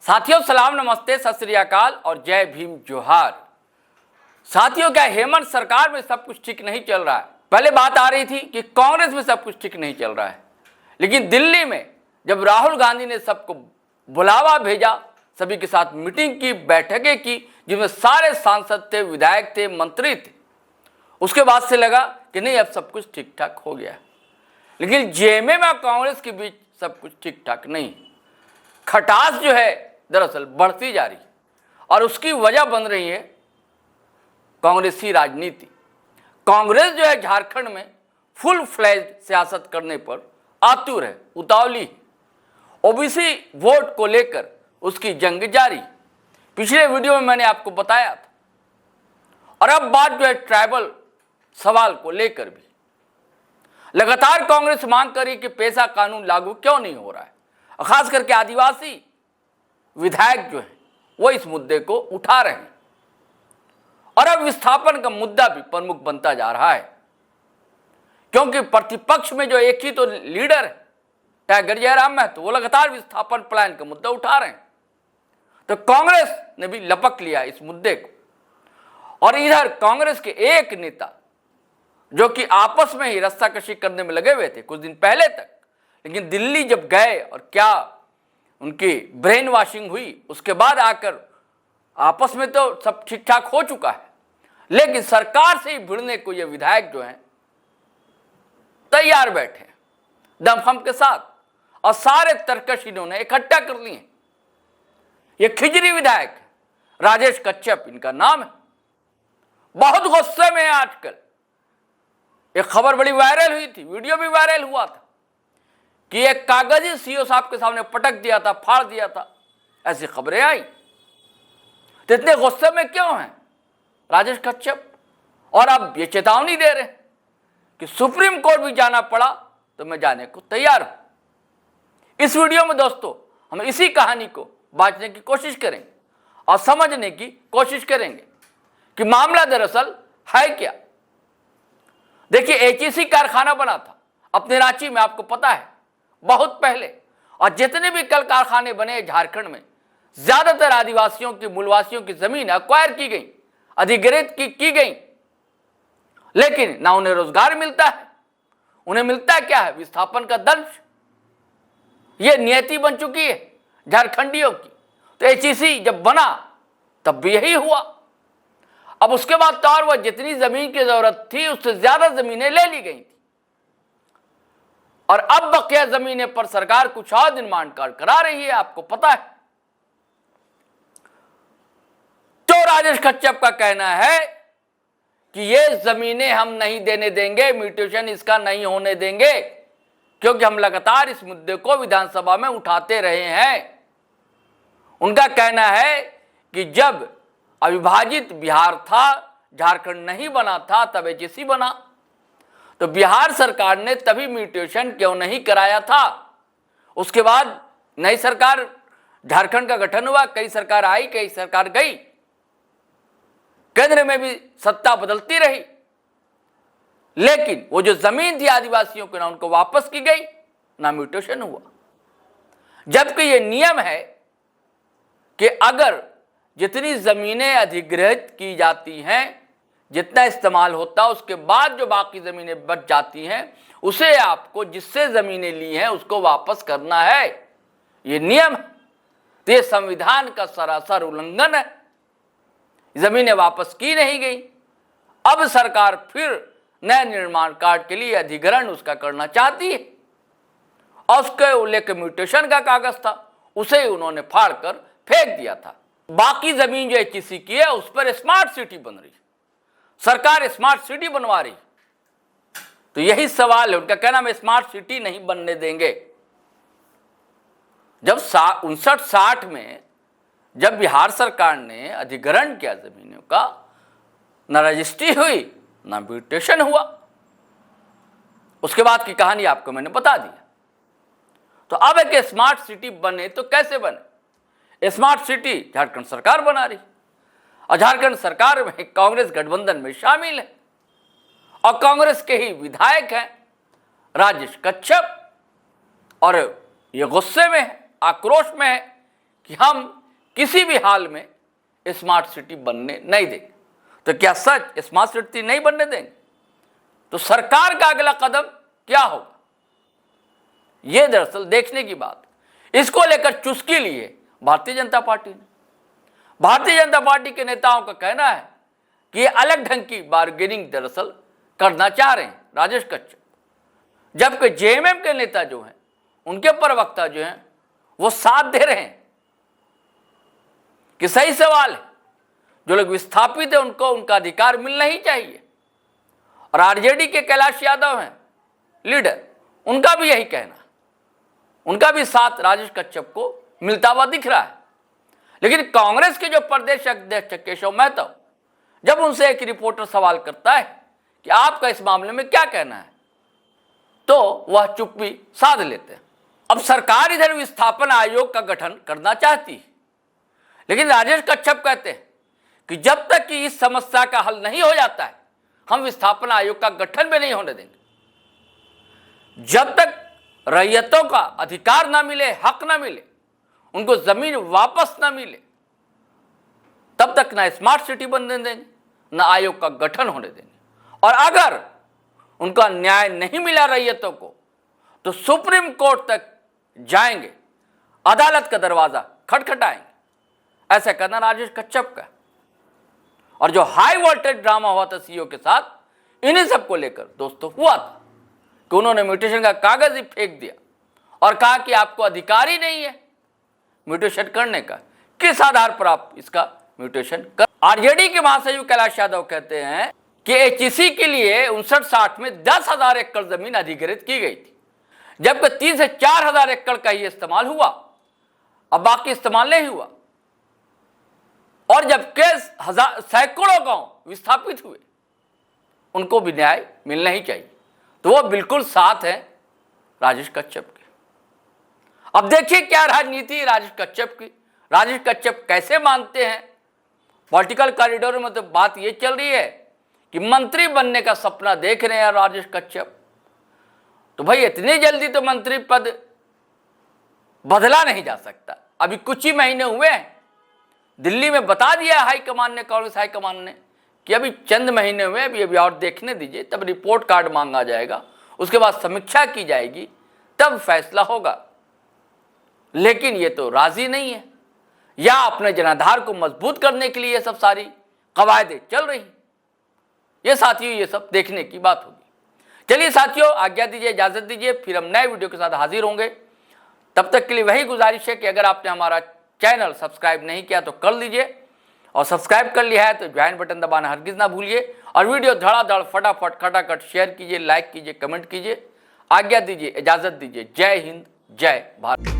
साथियों सलाम, नमस्ते, सत श्री अकाल और जय भीम जोहार। साथियों, क्या हेमंत सरकार में सब कुछ ठीक नहीं चल रहा है? पहले बात आ रही थी कि कांग्रेस में सब कुछ ठीक नहीं चल रहा है, लेकिन दिल्ली में जब राहुल गांधी ने सबको बुलावा भेजा, सभी के साथ मीटिंग की, बैठकें की, जिसमें सारे सांसद थे, विधायक थे, मंत्री थे, उसके बाद से लगा कि नहीं, अब सब कुछ ठीक ठाक हो गया। लेकिन जेएमएम और कांग्रेस के बीच सब कुछ ठीक ठाक नहीं, खटास जो है दरअसल बढ़ती जा रही है और उसकी वजह बन रही है कांग्रेसी राजनीति। कांग्रेस जो है झारखंड में फुल फ्लैज्ड सियासत करने पर आतुर है, उतावली। ओबीसी वोट को लेकर उसकी जंग जारी। पिछले वीडियो में मैंने आपको बताया था। और अब बात जो है ट्राइबल सवाल को लेकर भी लगातार कांग्रेस मांग कर रही कि पेशा कानून लागू क्यों नहीं हो रहा है। खास करके आदिवासी विधायक जो है वो इस मुद्दे को उठा रहे हैं और अब विस्थापन का मुद्दा भी प्रमुख बनता जा रहा है, क्योंकि प्रतिपक्ष में जो एक ही तो लीडर है टाइगर जयराम महतो, वो लगातार विस्थापन प्लान का मुद्दा उठा रहे हैं। तो कांग्रेस ने भी लपक लिया इस मुद्दे को। और इधर कांग्रेस के एक नेता जो कि आपस में ही रस्साकशी करने में लगे हुए थे कुछ दिन पहले तक, लेकिन दिल्ली जब गए और क्या उनकी ब्रेन वॉशिंग हुई, उसके बाद आकर आपस में तो सब ठीक ठाक हो चुका है, लेकिन सरकार से ही भिड़ने को ये विधायक जो हैं तैयार बैठे दमखम के साथ, और सारे तर्कश इन्होंने इकट्ठा कर लिए। ये खिजरी विधायक राजेश कच्छप इनका नाम है, बहुत गुस्से में है आजकल। एक खबर बड़ी वायरल हुई थी, वीडियो भी वायरल हुआ था कि एक कागज ही सीओ साहब के सामने पटक दिया था, फाड़ दिया था, ऐसी खबरें आई। तो इतने गुस्से में क्यों हैं राजेश कच्छप? और अब ये चेतावनी दे रहे हैं कि सुप्रीम कोर्ट भी जाना पड़ा तो मैं जाने को तैयार हूं। इस वीडियो में दोस्तों हम इसी कहानी को बांटने की कोशिश करेंगे और समझने की कोशिश करेंगे कि मामला दरअसल है क्या। देखिए, एचईसी कारखाना बना था अपने रांची में, आपको पता है, बहुत पहले। और जितने भी कल कारखाने बने झारखंड में, ज्यादातर आदिवासियों की, मूलवासियों की जमीन एक्वायर की गई, अधिग्रहित की गई, लेकिन ना उन्हें रोजगार मिलता है, उन्हें मिलता है क्या है? विस्थापन का दंश। यह नियति बन चुकी है झारखंडियों की। तो एचईसी जब बना तब भी यही हुआ। अब उसके बाद तो और वह जितनी जमीन की जरूरत थी उससे ज्यादा जमीनें ले ली गई थी, और अब बकिया जमीनें पर सरकार कुछ और निर्माण कार्य करा रही है, आपको पता है। तो राजेश कच्छप का कहना है कि ये जमीनें हम नहीं देने देंगे, म्यूटेशन इसका नहीं होने देंगे, क्योंकि हम लगातार इस मुद्दे को विधानसभा में उठाते रहे हैं। उनका कहना है कि जब अविभाजित बिहार था, झारखंड नहीं बना था, तब एचईसी बना, तो बिहार सरकार ने तभी म्यूटेशन क्यों नहीं कराया था? उसके बाद नई सरकार झारखंड का गठन हुआ, कई सरकार आई, कई सरकार गई, केंद्र में भी सत्ता बदलती रही, लेकिन वो जो जमीन थी आदिवासियों की, ना उनको वापस की गई, ना म्यूटेशन हुआ। जबकि ये नियम है कि अगर जितनी जमीनें अधिग्रहित की जाती हैं, जितना इस्तेमाल होता है, उसके बाद जो बाकी जमीनें बच जाती हैं, उसे आपको जिससे जमीनें ली हैं उसको वापस करना है। ये नियम है। तो ये संविधान का सरासर उल्लंघन है। जमीनें वापस की नहीं गई। अब सरकार फिर नए निर्माण कार्य के लिए अधिग्रहण उसका करना चाहती है, और उसके लेकर म्यूटेशन का कागज था, उसे उन्होंने फाड़ कर फेंक दिया था। बाकी जमीन जो एचईसी की है उस पर स्मार्ट सिटी बन रही, सरकार स्मार्ट सिटी बनवा रही। तो यही सवाल है, उनका कहना, हम स्मार्ट सिटी नहीं बनने देंगे। जब 59-60 में जब बिहार सरकार ने अधिग्रहण किया जमीनों का, न रजिस्ट्री हुई, न म्यूटेशन हुआ। उसके बाद की कहानी आपको मैंने बता दी। तो अब एक स्मार्ट सिटी बने तो कैसे बने? स्मार्ट सिटी झारखंड सरकार बना रही, और झारखंड सरकार में कांग्रेस गठबंधन में शामिल है, और कांग्रेस के ही विधायक हैं राजेश कच्छप, और ये गुस्से में है, आक्रोश में है कि हम किसी भी हाल में स्मार्ट सिटी बनने नहीं देंगे। तो क्या सच स्मार्ट सिटी नहीं बनने देंगे? तो सरकार का अगला कदम क्या होगा, यह दरअसल देखने की बात। इसको लेकर चुस्की लिए भारतीय जनता पार्टी ने। भारतीय जनता पार्टी के नेताओं का कहना है कि ये अलग ढंग की बार्गेनिंग दरअसल करना चाह रहे हैं राजेश कच्छप, जबकि जेएमएम के नेता जो हैं, उनके प्रवक्ता जो हैं, वो साथ दे रहे हैं कि सही सवाल है, जो लोग विस्थापित है उनको उनका अधिकार मिलना ही चाहिए। और आरजेडी के कैलाश यादव हैं लीडर, उनका भी यही कहना, उनका भी साथ राजेश कच्छप को मिलता हुआ दिख रहा है। लेकिन कांग्रेस के जो प्रदेश अध्यक्ष केशव महतो, जब उनसे एक रिपोर्टर सवाल करता है कि आपका इस मामले में क्या कहना है, तो वह चुप्पी साध लेते हैं। अब सरकार इधर विस्थापन आयोग का गठन करना चाहती है, लेकिन राजेश कच्छप कहते हैं कि जब तक कि इस समस्या का हल नहीं हो जाता है, हम विस्थापन आयोग का गठन भी नहीं होने देंगे। जब तक रैयतों का अधिकार ना मिले, हक ना मिले, उनको जमीन वापस ना मिले, तब तक ना स्मार्ट सिटी बनने देंगे, ना आयोग का गठन होने देंगे। और अगर उनका न्याय नहीं मिला रैयतों को, तो सुप्रीम कोर्ट तक जाएंगे, अदालत का दरवाजा खटखटाएंगे। ऐसा करना राजेश कच्छप का। और जो हाई वोल्टेज ड्रामा हुआ था सीईओ के साथ, इन्हीं सब को लेकर दोस्तों हुआ था कि उन्होंने म्यूटेशन का कागज ही फेंक दिया और कहा कि आपको अधिकार ही नहीं है म्यूटेशन करने का, किस आधार पर आप इसका म्यूटेशन कर। आरजेडी के महासचिव कैलाश यादव कहते हैं कि एचईसी के लिए 59-60 में 10,000 एकड़ जमीन अधिग्रहित की गई थी, जबकि 3 से 4,000 एकड़ का ही इस्तेमाल हुआ, अब बाकी इस्तेमाल नहीं हुआ। और जबकि सैकड़ों गांव विस्थापित हुए, उनको भी न्याय मिलना ही चाहिए। तो वो बिल्कुल साथ हैं राजेश कच्छप के। अब देखिए क्या राजनीति राजेश कच्छप की। राजेश कच्छप कैसे मानते हैं। पॉलिटिकल कॉरिडोर में तो बात ये चल रही है कि मंत्री बनने का सपना देख रहे हैं राजेश कच्छप। तो भाई इतनी जल्दी तो मंत्री पद बदला नहीं जा सकता। अभी कुछ ही महीने हुए हैं, दिल्ली में बता दिया हाईकमान ने, कांग्रेस हाईकमान ने, कि अभी चंद महीने हुए, अभी और देखने दीजिए, तब रिपोर्ट कार्ड मांगा जाएगा, उसके बाद समीक्षा की जाएगी, तब फैसला होगा। लेकिन ये तो राजी नहीं है, या अपने जनाधार को मजबूत करने के लिए सब सारी कवायदें चल रही। ये साथियों ये सब देखने की बात होगी। चलिए साथियों, आज्ञा दीजिए, इजाजत दीजिए, फिर हम नए वीडियो के साथ हाजिर होंगे। तब तक के लिए वही गुजारिश है कि अगर आपने हमारा चैनल सब्सक्राइब नहीं किया तो कर लीजिए, और सब्सक्राइब कर लिया है तो ज्वाइन बटन दबाना हरगिज ना भूलिए, और वीडियो धड़ाधड़ फटाफट खटाखट शेयर कीजिए, लाइक कीजिए, कमेंट कीजिए। आज्ञा दीजिए, इजाजत दीजिए। जय हिंद, जय भारत।